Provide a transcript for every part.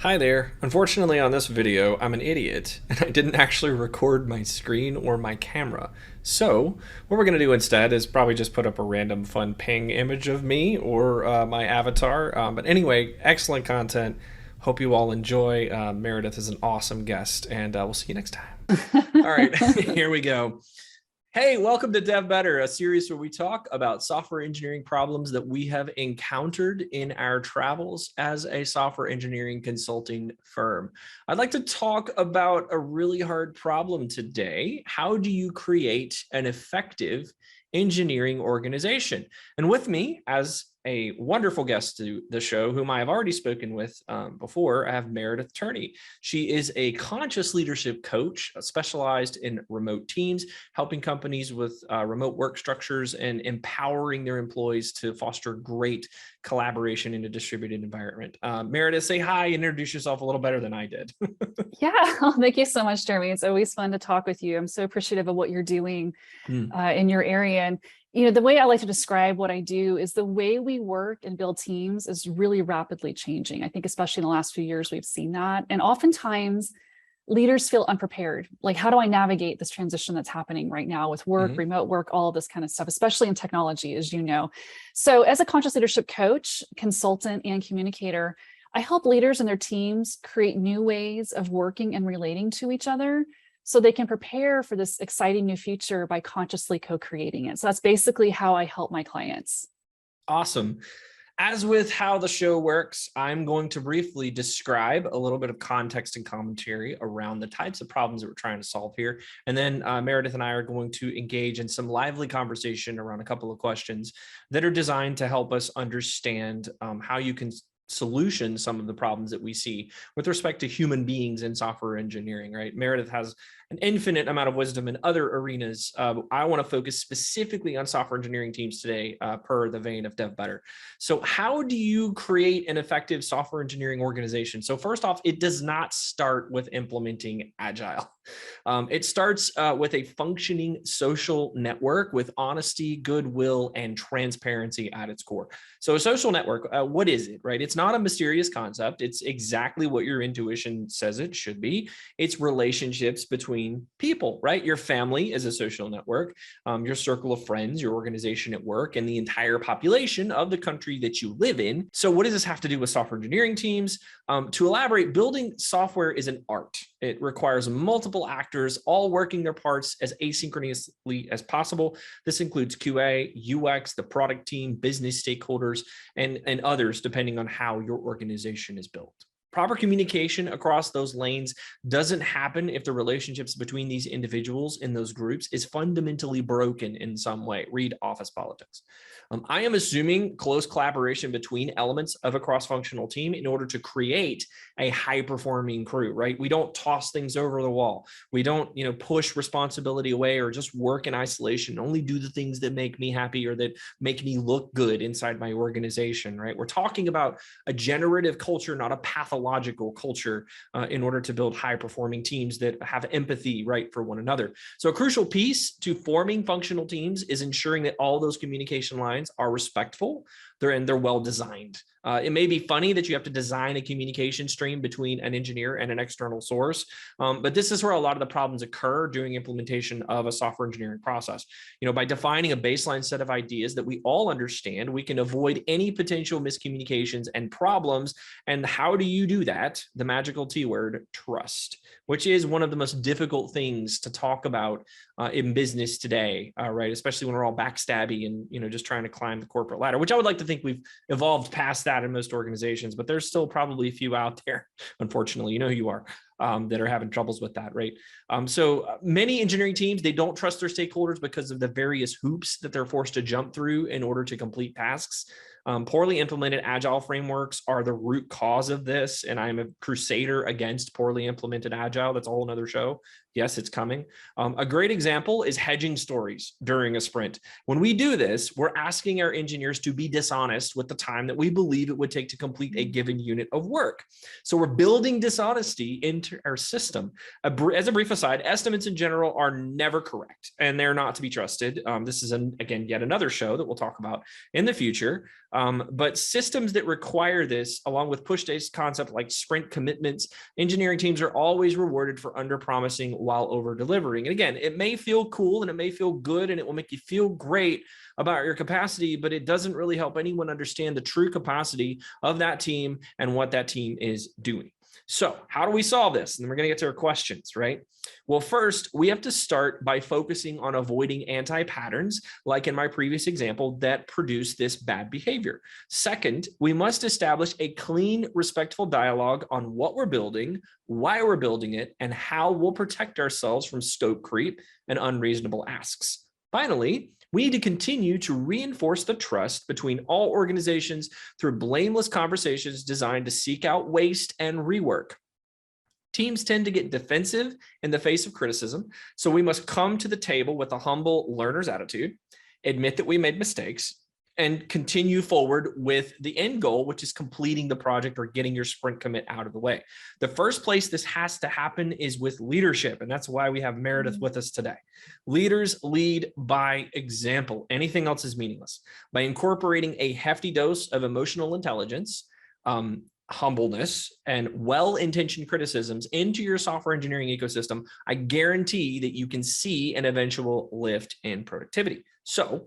Hi there. Unfortunately, on this video, I'm an idiot and I didn't actually record my screen or my camera. So, what we're going to do instead is probably just put up a random fun ping image of me or my avatar. But anyway, excellent content. Hope you all enjoy. Meredith is an awesome guest, and we'll see you next time. All right, here we go. Hey, welcome to Dev Better, a series where we talk about software engineering problems that we have encountered in our travels as a software engineering consulting firm. I'd like to talk about a really hard problem today. How do you create an effective engineering organization? And with me, as a wonderful guest to the show, whom I have already spoken with before, I have Meredith Turney. She is a conscious leadership coach specialized in remote teams, helping companies with remote work structures and empowering their employees to foster great collaboration in a distributed environment. Meredith, say hi and introduce yourself a little better than I did. Yeah, well, thank you so much, Jeremy. It's always fun to talk with you. I'm so appreciative of what you're doing in your area. And, the way I like to describe what I do is the way we work and build teams is really rapidly changing. I think especially in the last few years, we've seen that. And oftentimes leaders feel unprepared. Like, how do I navigate this transition that's happening right now with work, remote work, all of this kind of stuff, especially in technology, as you know. So as a conscious leadership coach, consultant, and communicator, I help leaders and their teams create new ways of working and relating to each other so they can prepare for this exciting new future by consciously co-creating it. So that's basically how I help my clients. Awesome. As with how the show works, I'm going to briefly describe a little bit of context and commentary around the types of problems that we're trying to solve here. And then Meredith and I are going to engage in some lively conversation around a couple of questions that are designed to help us understand how you can solution some of the problems that we see with respect to human beings in software engineering, right? Meredith has an infinite amount of wisdom in other arenas. I want to focus specifically on software engineering teams today, per the vein of Dev Better. So how do you create an effective software engineering organization? So first off, it does not start with implementing Agile. It starts with a functioning social network with honesty, goodwill, and transparency at its core. So a social network, what is it, right? It's not a mysterious concept. It's exactly what your intuition says it should be. It's relationships between people, right? Your family is a social network, your circle of friends, your organization at work, and the entire population of the country that you live in. So what does this have to do with software engineering teams? To elaborate, building software is an art. It requires multiple actors all working their parts as asynchronously as possible. This includes QA, UX, the product team, business stakeholders, and others, depending on how your organization is built. Proper communication across those lanes doesn't happen if the relationships between these individuals in those groups is fundamentally broken in some way. Read office politics. I am assuming close collaboration between elements of a cross-functional team in order to create a high-performing crew, right? We don't toss things over the wall. We don't, push responsibility away or just work in isolation, only do the things that make me happy or that make me look good inside my organization, right? We're talking about a generative culture, not a pathological culture, in order to build high-performing teams that have empathy, right, for one another. So a crucial piece to forming functional teams is ensuring that all those communication lines are respectful, they're well designed. It may be funny that you have to design a communication stream between an engineer and an external source, but this is where a lot of the problems occur during implementation of a software engineering process. By defining a baseline set of ideas that we all understand, we can avoid any potential miscommunications and problems. And how do you do that? The magical T word, trust, which is one of the most difficult things to talk about in business today, right? Especially when we're all backstabby and just trying to climb the corporate ladder, which I would like to think we've evolved past that in most organizations, but there's still probably a few out there, unfortunately, who you are, that are having troubles with that, right? So many engineering teams, they don't trust their stakeholders because of the various hoops that they're forced to jump through in order to complete tasks. Poorly implemented agile frameworks are the root cause of this, and I'm a crusader against poorly implemented agile. That's a whole nother show. Yes, it's coming. A great example is hedging stories during a sprint. When we do this, we're asking our engineers to be dishonest with the time that we believe it would take to complete a given unit of work. So we're building dishonesty into our system. As a brief aside, estimates in general are never correct, and they're not to be trusted. This is, again, yet another show that we'll talk about in the future. But systems that require this, along with push-based concepts like sprint commitments, engineering teams are always rewarded for under-promising while over-delivering. And again, it may feel cool and it may feel good and it will make you feel great about your capacity, but it doesn't really help anyone understand the true capacity of that team and what that team is doing. So how do we solve this? And then we're going to get to our questions, right? Well, first, we have to start by focusing on avoiding anti-patterns, like in my previous example, that produce this bad behavior. Second, we must establish a clean, respectful dialogue on what we're building, why we're building it, and how we'll protect ourselves from scope creep and unreasonable asks. Finally, we need to continue to reinforce the trust between all organizations through blameless conversations designed to seek out waste and rework. Teams tend to get defensive in the face of criticism, so we must come to the table with a humble learner's attitude, admit that we made mistakes, and continue forward with the end goal, which is completing the project or getting your sprint commit out of the way. The first place this has to happen is with leadership, and that's why we have Meredith with us today. Leaders lead by example. Anything else is meaningless. By incorporating a hefty dose of emotional intelligence, humbleness, and well-intentioned criticisms into your software engineering ecosystem, I guarantee that you can see an eventual lift in productivity. So,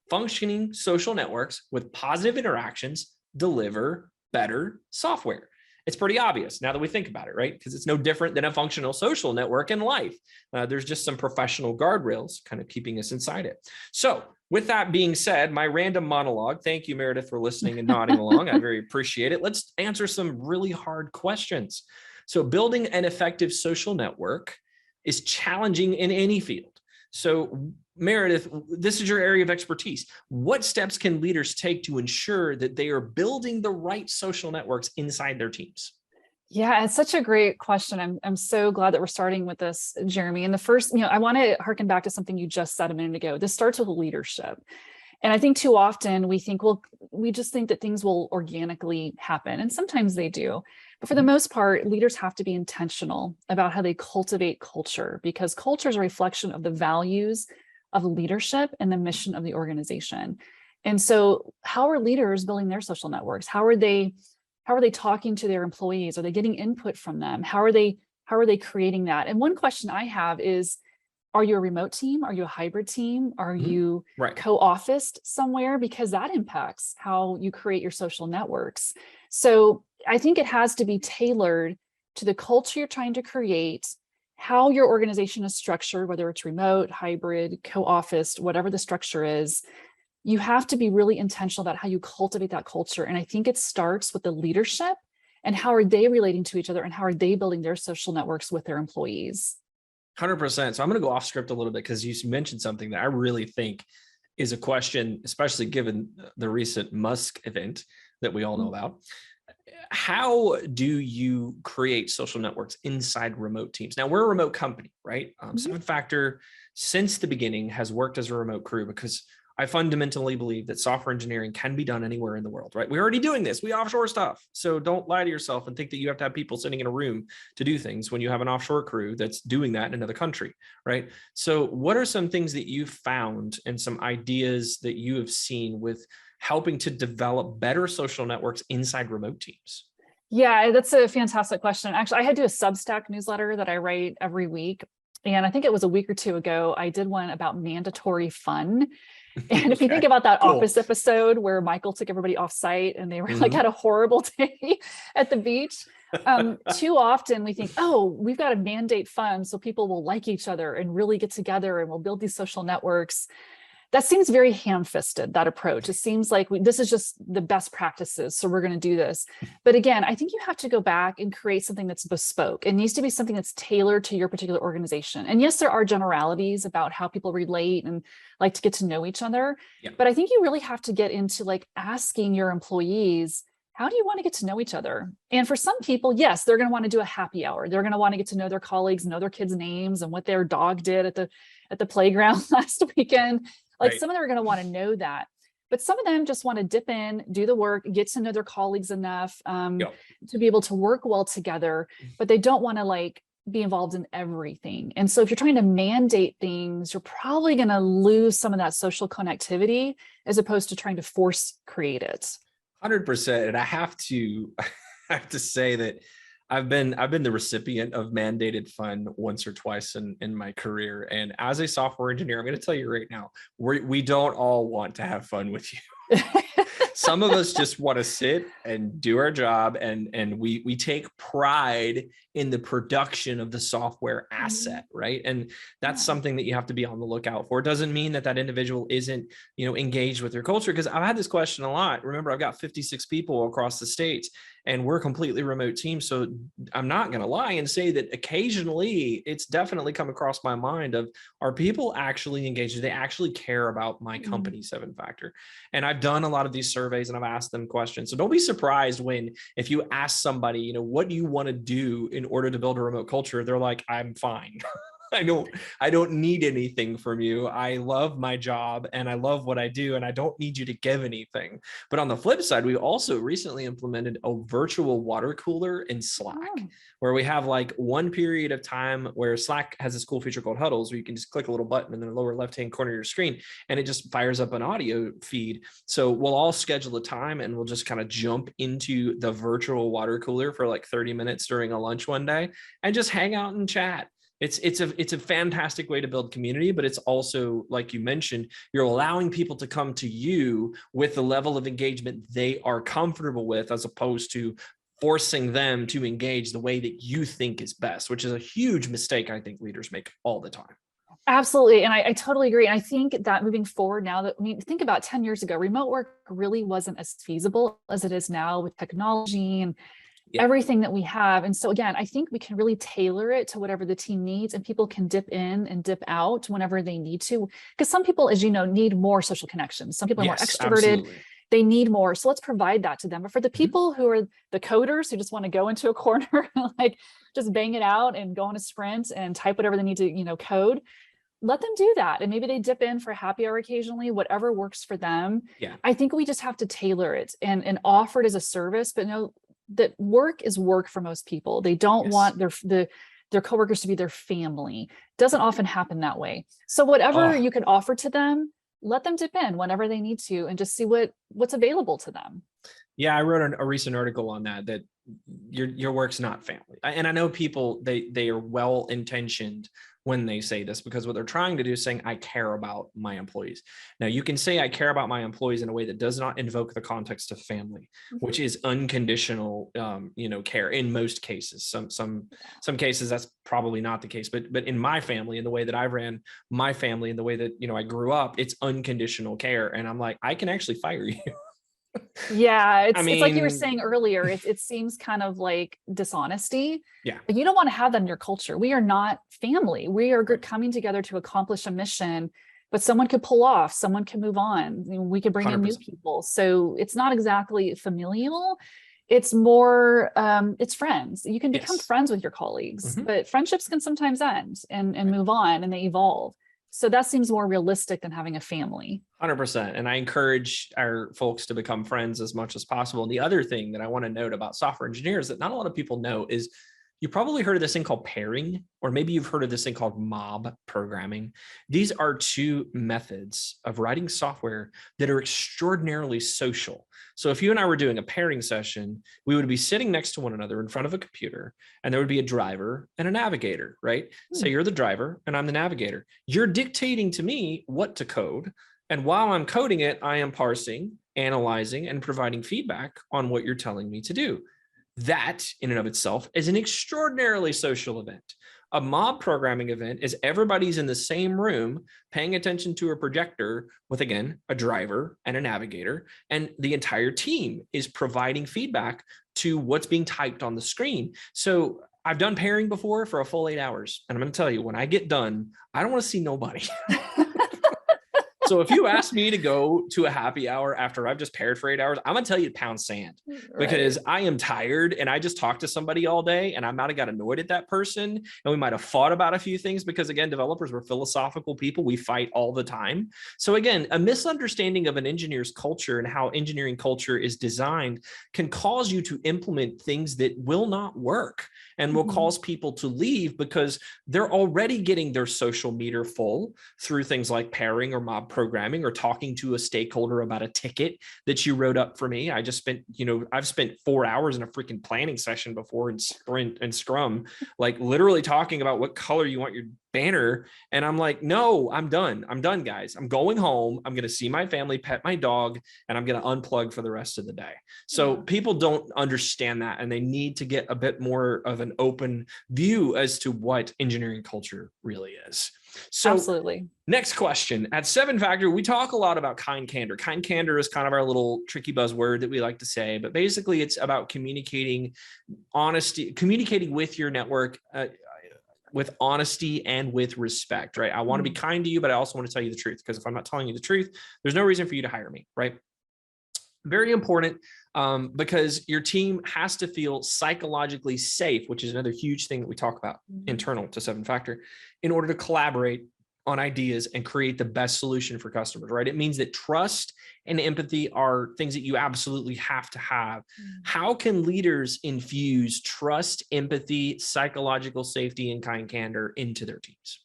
functioning social networks with positive interactions deliver better software. It's pretty obvious now that we think about it, right? Because it's no different than a functional social network in life. There's just some professional guardrails kind of keeping us inside it. So with that being said, my random monologue, thank you, Meredith, for listening and nodding along. I very appreciate it. Let's answer some really hard questions. So building an effective social network is challenging in any field. So Meredith, this is your area of expertise. What steps can leaders take to ensure that they are building the right social networks inside their teams? Yeah, it's such a great question. I'm so glad that we're starting with this, Jeremy. And the first, I want to harken back to something you just said a minute ago. This starts with leadership. And I think too often we think, well, we just think that things will organically happen. And sometimes they do. But for the most part, leaders have to be intentional about how they cultivate culture, because culture is a reflection of the values of leadership and the mission of the organization. And so how are leaders building their social networks? How are they talking to their employees? Are they getting input from them? How are they creating that? And one question I have is, are you a remote team? Are you a hybrid team? Are you co-officed somewhere? Because that impacts how you create your social networks. So I think it has to be tailored to the culture you're trying to create, how your organization is structured, whether it's remote, hybrid, co-officed, whatever the structure is. You have to be really intentional about how you cultivate that culture. And I think it starts with the leadership and how are they relating to each other and how are they building their social networks with their employees. 100%. So I'm going to go off script a little bit because you mentioned something that I really think is a question, especially given the recent Musk event that we all know about. How do you create social networks inside remote teams? Now, we're a remote company, right? 7Factor, since the beginning, has worked as a remote crew because I fundamentally believe that software engineering can be done anywhere in the world, right? We're already doing this. We offshore stuff. So don't lie to yourself and think that you have to have people sitting in a room to do things when you have an offshore crew that's doing that in another country, right? So what are some things that you've found and some ideas that you have seen with helping to develop better social networks inside remote teams? Yeah, that's a fantastic question. Actually, I had to do a Substack newsletter that I write every week. And I think it was a week or two ago, I did one about mandatory fun. And if you think about that Office episode where Michael took everybody off site and they were like had a horrible day at the beach, too often we think, oh, we've got to mandate fun so people will like each other and really get together and we'll build these social networks. That seems very ham-fisted, that approach. It seems like this is just the best practices, so we're going to do this. But again, I think you have to go back and create something that's bespoke. It needs to be something that's tailored to your particular organization. And yes, there are generalities about how people relate and like to get to know each other. Yeah. But I think you really have to get into like asking your employees, how do you want to get to know each other? And for some people, yes, they're going to want to do a happy hour. They're going to want to get to know their colleagues, know their kids' names and what their dog did at the playground last weekend. Like some of them are going to want to know that, but some of them just want to dip in, do the work, get to know their colleagues enough to be able to work well together, but they don't want to like be involved in everything. And so if you're trying to mandate things, you're probably going to lose some of that social connectivity as opposed to trying to force create it. 100%. And I have to say that I've been the recipient of mandated fun once or twice in my career. And as a software engineer, I'm going to tell you right now, we don't all want to have fun with you. Some of us just want to sit and do our job, and we take pride in the production of the software asset, right? And that's something that you have to be on the lookout for. It doesn't mean that that individual isn't, engaged with their culture, because I've had this question a lot. Remember, I've got 56 people across the states, and we're completely remote teams. So I'm not going to lie and say that occasionally it's definitely come across my mind of, are people actually engaged? Do they actually care about my company, 7Factor? And I've done a lot of these surveys and I've asked them questions. So don't be surprised if you ask somebody, what do you want to do in order to build a remote culture? They're like, I'm fine. I don't need anything from you. I love my job and I love what I do, and I don't need you to give anything. But on the flip side, we also recently implemented a virtual water cooler in Slack, where we have like one period of time where Slack has this cool feature called huddles, where you can just click a little button in the lower left-hand corner of your screen, and it just fires up an audio feed. So we'll all schedule a time and we'll just kind of jump into the virtual water cooler for like 30 minutes during a lunch one day and just hang out and chat. It's a fantastic way to build community, but it's also, like you mentioned, you're allowing people to come to you with the level of engagement they are comfortable with, as opposed to forcing them to engage the way that you think is best, which is a huge mistake I think leaders make all the time. Absolutely. And I totally agree. And I think that moving forward now, think about 10 years ago, remote work really wasn't as feasible as it is now with technology and everything that we have. And so again, I think we can really tailor it to whatever the team needs, and people can dip in and dip out whenever they need to. Because some people, as you know, need more social connections. Some people are more extroverted. Absolutely. They need more. So let's provide that to them. But for the people who are the coders, who just want to go into a corner and like just bang it out and go on a sprint and type whatever they need to, code, let them do that. And maybe they dip in for happy hour occasionally, whatever works for them. Yeah. I think we just have to tailor it and offer it as a service, but no, that work is work for most people. They don't want their coworkers to be their family. Doesn't often happen that way. So whatever you can offer to them, let them dip in whenever they need to and just see what's available to them. Yeah, I wrote a recent article on that your work's not family. And I know people, they are well-intentioned when they say this, because what they're trying to do is saying, I care about my employees. Now, you can say I care about my employees in a way that does not invoke the context of family, which is unconditional, care in most cases. Some cases that's probably not the case, but in my family, in the way that I ran my family, in the way that, I grew up, it's unconditional care. And I'm like, I can actually fire you. Yeah, it's like you were saying earlier, it seems kind of like dishonesty. Yeah. But you don't want to have that in your culture. We are not family. We are coming together to accomplish a mission, but someone could pull off, someone can move on. We could bring 100%. In new people. So it's not exactly familial. It's more, it's friends. You can become friends with your colleagues, but friendships can sometimes end and move on, and they evolve. So that seems more realistic than having a family. 100%. And I encourage our folks to become friends as much as possible. And the other thing that I want to note about software engineers that not a lot of people know is, you probably heard of this thing called pairing, or maybe you've heard of this thing called mob programming. These are two methods of writing software that are extraordinarily social. So if you and I were doing a pairing session, we would be sitting next to one another in front of a computer, and there would be a driver and a navigator, right? So you're the driver and I'm the navigator. You're dictating to me what to code. And while I'm coding it, I am parsing, analyzing, and providing feedback on what you're telling me to do. That in and of itself is an extraordinarily social event. A mob programming event is everybody's in the same room paying attention to a projector with, again, a driver and a navigator, and the entire team is providing feedback to what's being typed on the screen. So I've done pairing before for a full 8 hours, and I'm going to tell you, when I get done, I don't want to see nobody. So if you ask me to go to a happy hour after I've just paired for 8 hours, I'm going to tell you to pound sand because I am tired and I just talked to somebody all day and I might have got annoyed at that person and we might have fought about a few things because again, developers were philosophical people. We fight all the time. So again, a misunderstanding of an engineer's culture and how engineering culture is designed can cause you to implement things that will not work and will cause people to leave because they're already getting their social meter full through things like pairing or mob programming or talking to a stakeholder about a ticket that you wrote up for me. I just spent, I've spent 4 hours in a freaking planning session before in Sprint and Scrum, like literally talking about what color you want your banner. And I'm like, no, I'm done, guys. I'm going home. I'm going to see my family, pet my dog, and I'm going to unplug for the rest of the day. So people don't understand that. And they need to get a bit more of an open view as to what engineering culture really is. So absolutely. Next question. At 7Factor, we talk a lot about kind candor. Kind candor is kind of our little tricky buzzword that we like to say, but basically it's about communicating honesty, communicating with your network with honesty and with respect, right? I want to be kind to you, but I also want to tell you the truth, because if I'm not telling you the truth, there's no reason for you to hire me, right? Very important, because your team has to feel psychologically safe, which is another huge thing that we talk about internal to 7Factor, in order to collaborate on ideas and create the best solution for customers, right? It means that trust and empathy are things that you absolutely have to have. How can leaders infuse trust, empathy, psychological safety, and kind candor into their teams?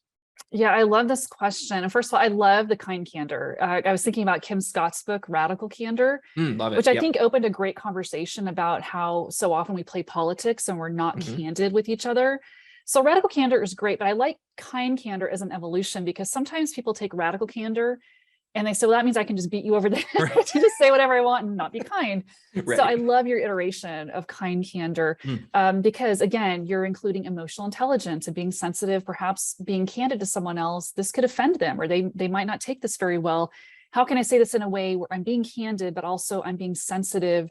Yeah, I love this question. And first of all, I love the kind candor. I was thinking about Kim Scott's book, Radical Candor, which I think opened a great conversation about how so often we play politics and we're not candid with each other. So radical candor is great, but I like kind candor as an evolution, because sometimes people take radical candor and they say, well, that means I can just beat you over the head to just say whatever I want and not be kind. So I love your iteration of kind candor, because again, you're including emotional intelligence and being sensitive, perhaps being candid to someone else. This could offend them, or they might not take this very well. How can I say this in a way where I'm being candid, but also I'm being sensitive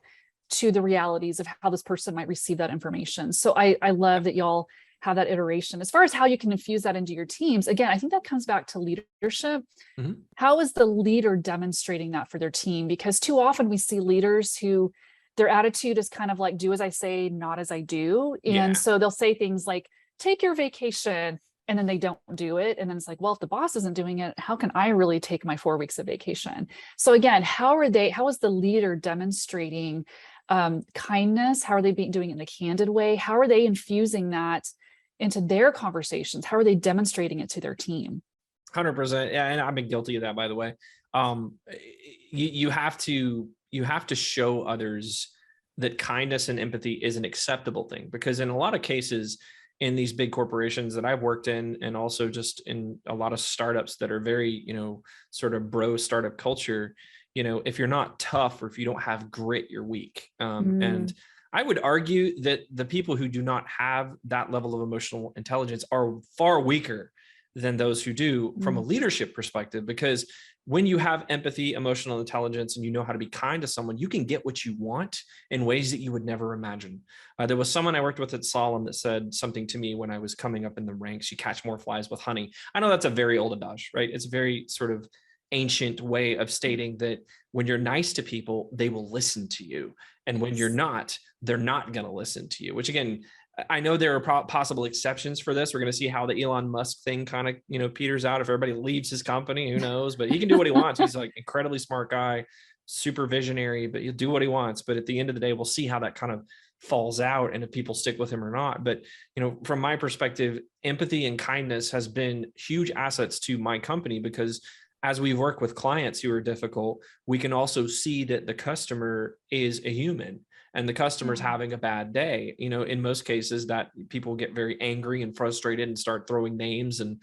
to the realities of how this person might receive that information? So I love that y'all have that iteration. As far as how you can infuse that into your teams, again, I think that comes back to leadership. How is the leader demonstrating that for their team? Because too often we see leaders who their attitude is kind of like, do as I say, not as I do. And so they'll say things like, take your vacation, and then they don't do it. And then it's like, well, if the boss isn't doing it, how can I really take my 4 weeks of vacation? So again, how is the leader demonstrating kindness? How are they doing it in a candid way? How are they infusing that into their conversations? How are they demonstrating it to their team? 100%. Yeah, and I've been guilty of that, by the way. You have to show others that kindness and empathy is an acceptable thing, because in a lot of cases in these big corporations that I've worked in, and also just in a lot of startups that are very, sort of bro startup culture, if you're not tough or if you don't have grit, you're weak. And I would argue that the people who do not have that level of emotional intelligence are far weaker than those who do from a leadership perspective, because when you have empathy, emotional intelligence, and you know how to be kind to someone, you can get what you want in ways that you would never imagine. There was someone I worked with at Solemn that said something to me when I was coming up in the ranks: you catch more flies with honey. I know that's a very old adage, right? It's a very sort of ancient way of stating that when you're nice to people, they will listen to you. And when you're not, they're not going to listen to you, which again, I know there are possible exceptions for this. We're going to see how the Elon Musk thing kind of, peters out. If everybody leaves his company, who knows, but he can do what he wants. He's like incredibly smart guy, super visionary, but he'll do what he wants. But at the end of the day, we'll see how that kind of falls out and if people stick with him or not. But, from my perspective, empathy and kindness has been huge assets to my company, because as we work with clients who are difficult, we can also see that the customer is a human and the customer's having a bad day. In most cases that people get very angry and frustrated and start throwing names and,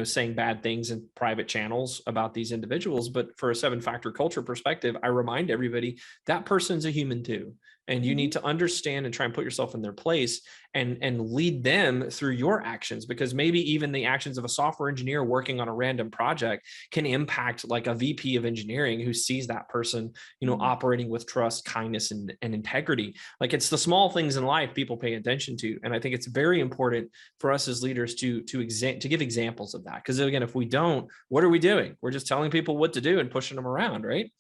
saying bad things in private channels about these individuals. But for a 7Factor culture perspective, I remind everybody that person's a human too. and you need to understand and try and put yourself in their place and lead them through your actions, because maybe even the actions of a software engineer working on a random project can impact like a VP of engineering who sees that person, operating with trust, kindness, and integrity. Like, it's the small things in life people pay attention to. And I think it's very important for us as leaders to give examples of that. Because again, if we don't, what are we doing? We're just telling people what to do and pushing them around, right?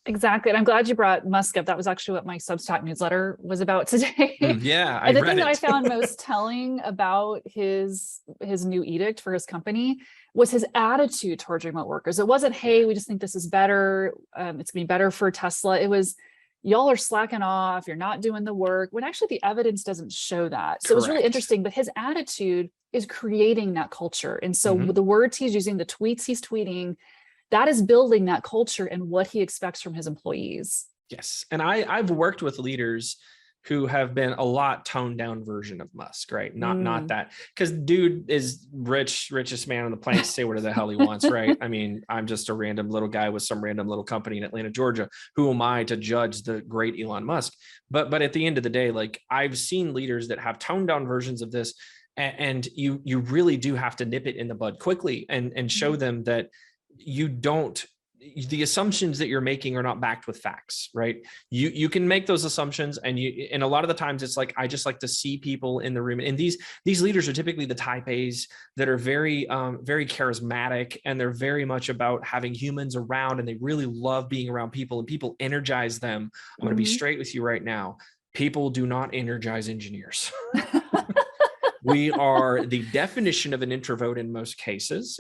Exactly. And I'm glad you brought Musk up. That was actually what my Substack newsletter was about today. Yeah. And the thing that I found most telling about his new edict for his company was his attitude towards remote workers. It wasn't, hey, we just think this is better. It's gonna be better for Tesla. It was, y'all are slacking off. You're not doing the work, when actually the evidence doesn't show that. So it was really interesting, but his attitude is creating that culture. And so the words he's using, the tweets he's tweeting, that is building that culture and what he expects from his employees. Yes. And I've worked with leaders who have been a lot toned down version of Musk, right? Not that, because dude is richest man on the planet, say whatever the hell he wants, right? I mean, I'm just a random little guy with some random little company in Atlanta, Georgia. Who am I to judge the great Elon Musk? But at the end of the day, like, I've seen leaders that have toned down versions of this, and you really do have to nip it in the bud quickly and show them that the assumptions that you're making are not backed with facts, right? You can make those assumptions, and a lot of the times it's like, I just like to see people in the room. And these leaders are typically the type A's that are very, very charismatic, and they're very much about having humans around, and they really love being around people, and people energize them. I'm going to be straight with you right now. People do not energize engineers. We are the definition of an introvert in most cases,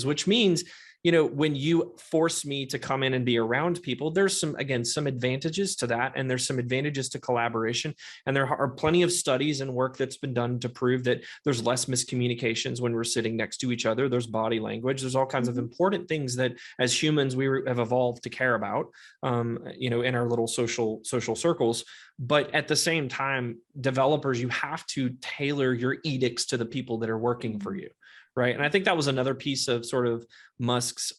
which means, when you force me to come in and be around people, there's some advantages to that. And there's some advantages to collaboration. And there are plenty of studies and work that's been done to prove that there's less miscommunications when we're sitting next to each other. There's body language. There's all kinds of important things that as humans, we have evolved to care about, in our little social circles. But at the same time, developers, you have to tailor your edicts to the people that are working for you. Right. And I think that was another piece of sort of Musk's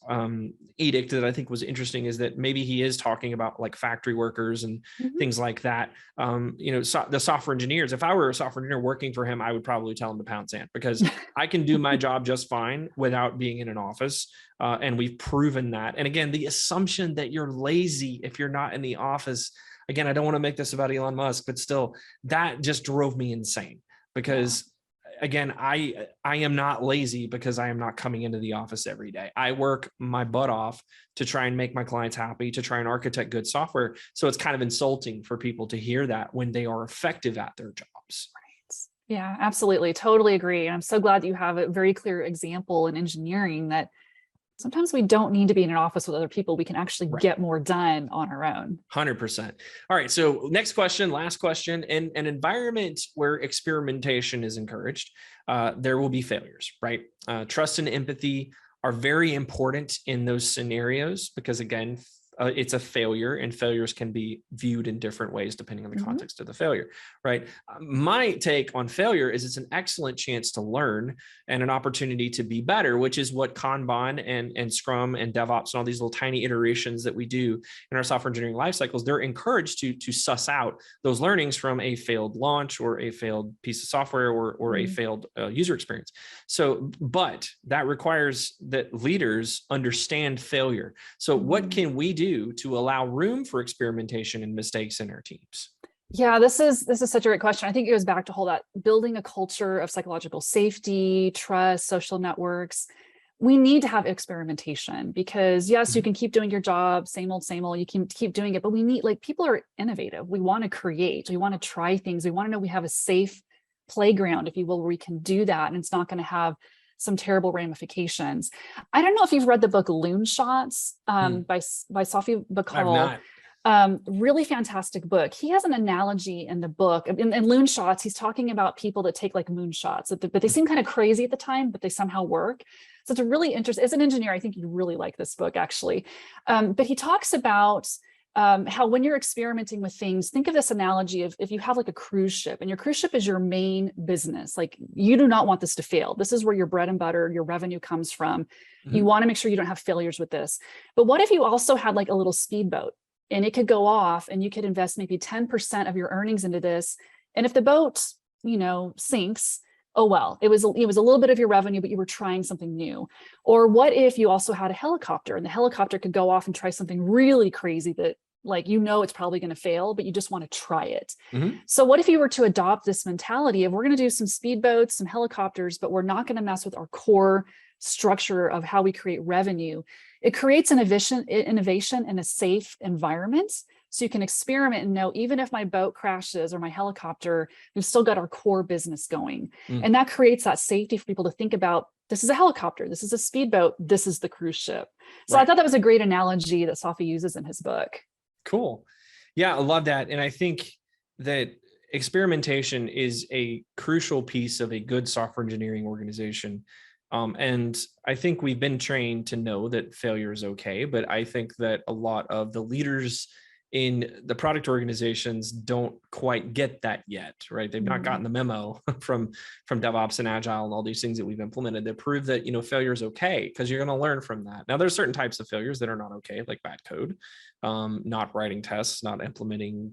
edict that I think was interesting, is that maybe he is talking about like factory workers and things like that. The software engineers, if I were a software engineer working for him, I would probably tell him to pound sand, because I can do my job just fine without being in an office. And we've proven that. And again, the assumption that you're lazy if you're not in the office, again, I don't want to make this about Elon Musk, but still, that just drove me insane, because again, I am not lazy because I am not coming into the office every day. I work my butt off to try and make my clients happy, to try and architect good software. So it's kind of insulting for people to hear that when they are effective at their jobs. Right. Yeah, absolutely. Totally agree. And I'm so glad that you have a very clear example in engineering that sometimes we don't need to be in an office with other people. We can actually get more done on our own. 100%. All right. So last question. In an environment where experimentation is encouraged, there will be failures, right? Trust and empathy are very important in those scenarios, because again, it's a failure, and failures can be viewed in different ways depending on the context of the failure, right? My take on failure is it's an excellent chance to learn and an opportunity to be better, which is what Kanban and Scrum and DevOps and all these little tiny iterations that we do in our software engineering life cycles, they're encouraged to suss out those learnings from a failed launch or a failed piece of software or a failed user experience. So, but that requires that leaders understand failure. So what can we do to allow room for experimentation and mistakes in our teams? Yeah, this is such a great question. I think it goes back to whole that building a culture of psychological safety, trust, social networks. We need to have experimentation, because yes, you can keep doing your job, same old, you can keep doing it, but we need, like, people are innovative. We want to create, we want to try things. We want to know we have a safe playground, if you will, where we can do that. And it's not going to have some terrible ramifications. I don't know if you've read the book Loon Shots by Safi Bacall. Really fantastic book. He has an analogy in the book. In Loon Shots, he's talking about people that take like moon shots, but they seem kind of crazy at the time, but they somehow work. So it's a really interesting, as an engineer, I think you'd really like this book, actually. But he talks about how when you're experimenting with things, think of this analogy of if you have like a cruise ship, and your cruise ship is your main business, like you do not want this to fail. This is where your bread and butter, your revenue comes from. You want to make sure you don't have failures with this. But what if you also had like a little speedboat? and it could go off, and you could invest maybe 10% of your earnings into this. And if the boat, sinks, oh, well, it was a little bit of your revenue, but you were trying something new. Or what if you also had a helicopter, and the helicopter could go off and try something really crazy that, like, it's probably going to fail, but you just want to try it. Mm-hmm. So what if you were to adopt this mentality of, we're going to do some speedboats, some helicopters, but we're not going to mess with our core structure of how we create revenue? It creates an innovation in a safe environment. So you can experiment and know, even if my boat crashes or my helicopter, we've still got our core business going. And that creates that safety for people to think about, this is a helicopter, this is a speedboat, this is the cruise ship. So I thought that was a great analogy that Safi uses in his book. Cool. Yeah, I love that. And I think that experimentation is a crucial piece of a good software engineering organization. And I think we've been trained to know that failure is okay, but I think that a lot of the leaders in the product organizations don't quite get that yet, right? They've not gotten the memo from DevOps and Agile and all these things that we've implemented that prove that, failure is okay, because you're going to learn from that. Now, there's certain types of failures that are not okay, like bad code, not writing tests, not implementing,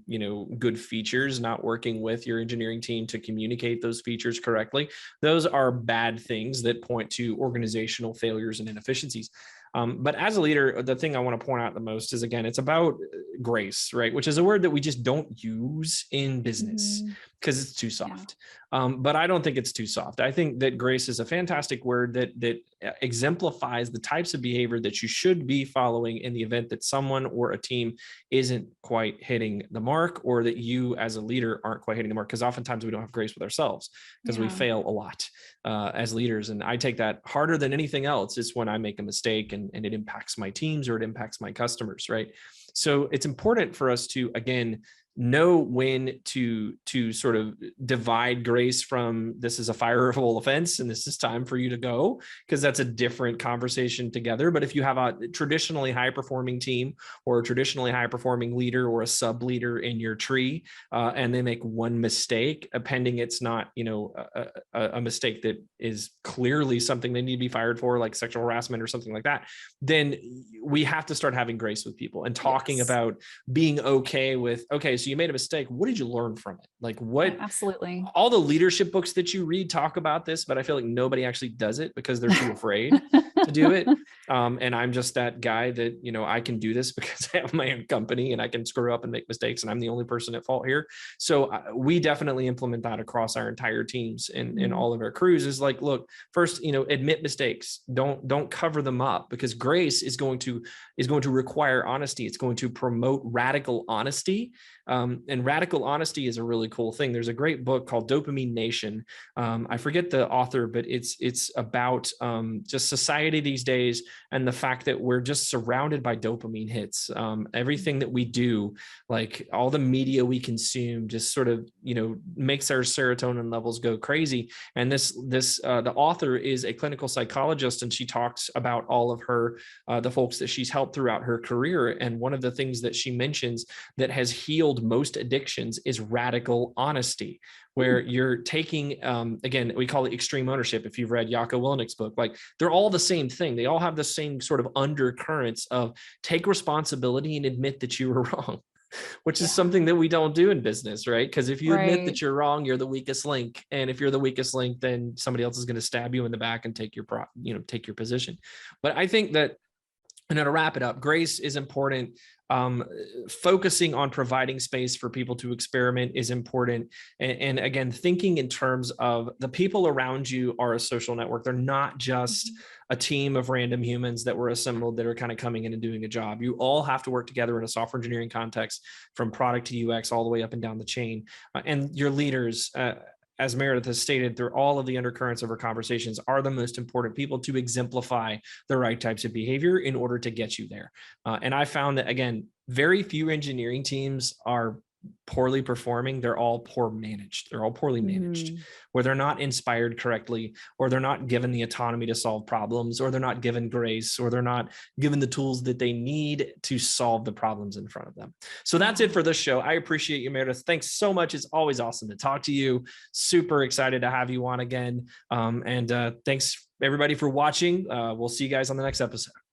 good features, not working with your engineering team to communicate those features correctly. Those are bad things that point to organizational failures and inefficiencies. But as a leader, the thing I want to point out the most is, again, it's about grace, right? Which is a word that we just don't use in business because it's too soft. But I don't think it's too soft. I think that grace is a fantastic word that exemplifies the types of behavior that you should be following in the event that someone or a team isn't quite hitting the mark, or that you as a leader aren't quite hitting the mark. Because oftentimes we don't have grace with ourselves because we fail a lot as leaders. And I take that harder than anything else. It's when I make a mistake and it impacts my teams or it impacts my customers, right? So it's important for us to, again, know when to sort of divide grace from, this is a fireable offense and this is time for you to go, because that's a different conversation together. But if you have a traditionally high performing team or a traditionally high performing leader or a sub leader in your tree, and they make one mistake, pending it's not, a mistake that is clearly something they need to be fired for, like sexual harassment or something like that, then we have to start having grace with people and talking about being okay with, okay, so you made a mistake. What did you learn from it? Like what? Absolutely. All the leadership books that you read talk about this, but I feel like nobody actually does it because they're too afraid to do it. And I'm just that guy that, I can do this because I have my own company and I can screw up and make mistakes and I'm the only person at fault here. So we definitely implement that across our entire teams and all of our crews is like, look, first, admit mistakes. Don't cover them up, because grace is going to require honesty. It's going to promote radical honesty. And radical honesty is a really cool thing. There's a great book called Dopamine Nation. I forget the author, but it's about just society these days and the fact that we're just surrounded by dopamine hits. Everything that we do, like all the media we consume, just sort of makes our serotonin levels go crazy. And the author is a clinical psychologist, and she talks about all of her the folks that she's helped throughout her career. And one of the things that she mentions that has healed most addictions is radical honesty, where you're taking, again, we call it extreme ownership. If you've read Jocko Willenick's book, like they're all the same thing. They all have the same sort of undercurrents of take responsibility and admit that you were wrong, which is something that we don't do in business, right? Because if you admit that you're wrong, you're the weakest link. And if you're the weakest link, then somebody else is going to stab you in the back and take your position. But I think that, and to wrap it up, grace is important. Focusing on providing space for people to experiment is important. And again, thinking in terms of the people around you are a social network. They're not just a team of random humans that were assembled that are kind of coming in and doing a job. You all have to work together in a software engineering context, from product to UX, all the way up and down the chain. And your leaders, as Meredith has stated, through all of the undercurrents of our conversations, are the most important people to exemplify the right types of behavior in order to get you there. And I found that, again, very few engineering teams are poorly performing. They're all poorly managed, where they're not inspired correctly, or they're not given the autonomy to solve problems, or they're not given grace, or they're not given the tools that they need to solve the problems in front of them. So that's it for this show. I appreciate you, Meredith. Thanks so much. It's always awesome to talk to you. Super excited to have you on again. And thanks everybody for watching. We'll see you guys on the next episode.